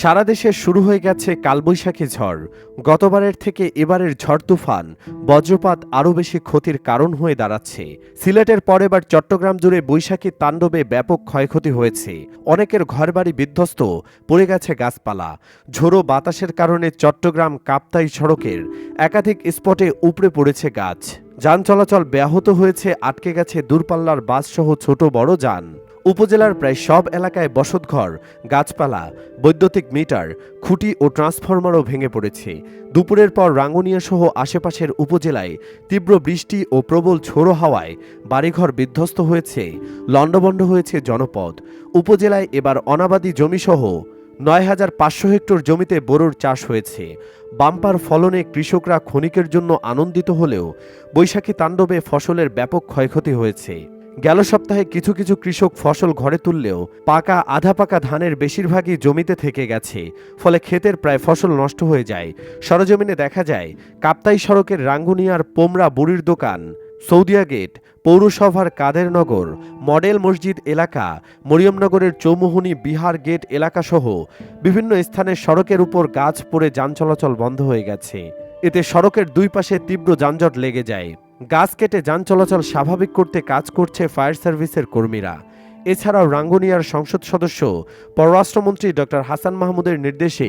সারা দেশে শুরু হয়ে গেছে কালবৈশাখী ঝড়। গতবারের থেকে এবারের ঝড় তুফান বজ্রপাত আরও বেশি ক্ষতির কারণ হয়ে দাঁড়াচ্ছে। সিলেটের পর এবার চট্টগ্রাম জুড়ে বৈশাখী তাণ্ডবে ব্যাপক ক্ষয়ক্ষতি হয়েছে। অনেকের ঘরবাড়ি বিধ্বস্ত, পড়ে গেছে গাছপালা। ঝোড়ো বাতাসের কারণে চট্টগ্রাম কাপ্তাই সড়কের একাধিক স্পটে উপড়ে পড়েছে গাছ। যান চলাচল ব্যাহত হয়েছে, আটকে গেছে দূরপাল্লার বাসসহ ছোট বড় যান। উপজেলার প্রায় সব এলাকায় বসতঘর, গাছপালা, বৈদ্যুতিক মিটার, খুঁটি ও ট্রান্সফরমারও ভেঙে পড়েছে। দুপুরের পর রাঙ্গুনিয়া সহ আশেপাশের উপজেলায় তীব্র বৃষ্টি ও প্রবল ঝোড়ো হাওয়ায় বাড়িঘর বিধ্বস্ত হয়েছে, লণ্ডভণ্ড হয়েছে জনপদ। উপজেলায় এবার অনাবাদি জমিসহ ৯,৫০০ হেক্টর জমিতে বোরোর চাষ হয়েছে। বাম্পার ফলনে কৃষকরা ক্ষণিকের জন্য আনন্দিত হলেও বৈশাখী তাণ্ডবে ফসলের ব্যাপক ক্ষয়ক্ষতি হয়েছে। গেল সপ্তাহে কিছু কিছু কৃষক ফসল ঘরে তুললেও পাকা আধা পাকা ধানের বেশিরভাগই জমিতে থেকে গেছে, ফলে ক্ষেতের প্রায় ফসল নষ্ট হয়ে যায়। সরজমিনে দেখা যায় কাপ্তাই সড়কের রাঙ্গুনিয়ার পোমরা বুড়ির দোকান, সৌদিয়া গেট, পৌরসভার কাদেরনগর, মডেল মসজিদ এলাকা, মরিয়মনগরের চৌমুহনী বিহার গেট এলাকাসহ বিভিন্ন স্থানে সড়কের উপর গাছ পড়ে যান চলাচল বন্ধ হয়ে গেছে। এতে সড়কের দুই পাশে তীব্র যানজট লেগে যায়। গাছ কেটে যান চলাচল স্বাভাবিক করতে কাজ করছে ফায়ার সার্ভিসের কর্মীরা। এছাড়াও রাঙ্গুনিয়ার সংসদ সদস্য পররাষ্ট্রমন্ত্রী ডক্টর হাসান মাহমুদের নির্দেশে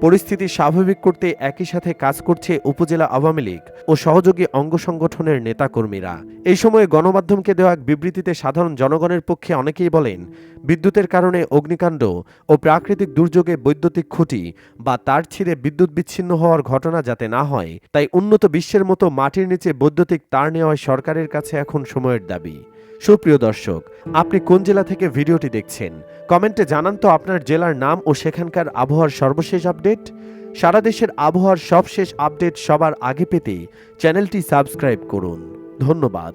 পরিস্থিতি স্বাভাবিক করতে একই সাথে কাজ করছে উপজেলা আওয়ামী লীগ ও সহযোগী অঙ্গ সংগঠনের নেতাকর্মীরা। এই সময়ে গণমাধ্যমকে দেওয়া এক বিবৃতিতে সাধারণ জনগণের পক্ষে অনেকেই বলেন, বিদ্যুতের কারণে অগ্নিকাণ্ড ও প্রাকৃতিক দুর্যোগে বৈদ্যুতিক খুঁটি বা তার ছিঁড়ে বিদ্যুৎ বিচ্ছিন্ন হওয়ার ঘটনা যাতে না হয়, তাই উন্নত বিশ্বের মতো মাটির নিচে বৈদ্যুতিক তার নেওয়ায় সরকারের কাছে এখন সময়ের দাবি। সুপ্রিয় দর্শক, আপনি কোন জেলা থেকে ভিডিওটি দেখছেন? কমেন্টে জানান তো আপনার জেলার নাম ও সেখানকার আবহাওয়ার সর্বশেষ আপডেট। সারা দেশের আবহাওয়ার সবশেষ আপডেট সবার আগে পেতে চ্যানেলটি সাবস্ক্রাইব করুন। ধন্যবাদ।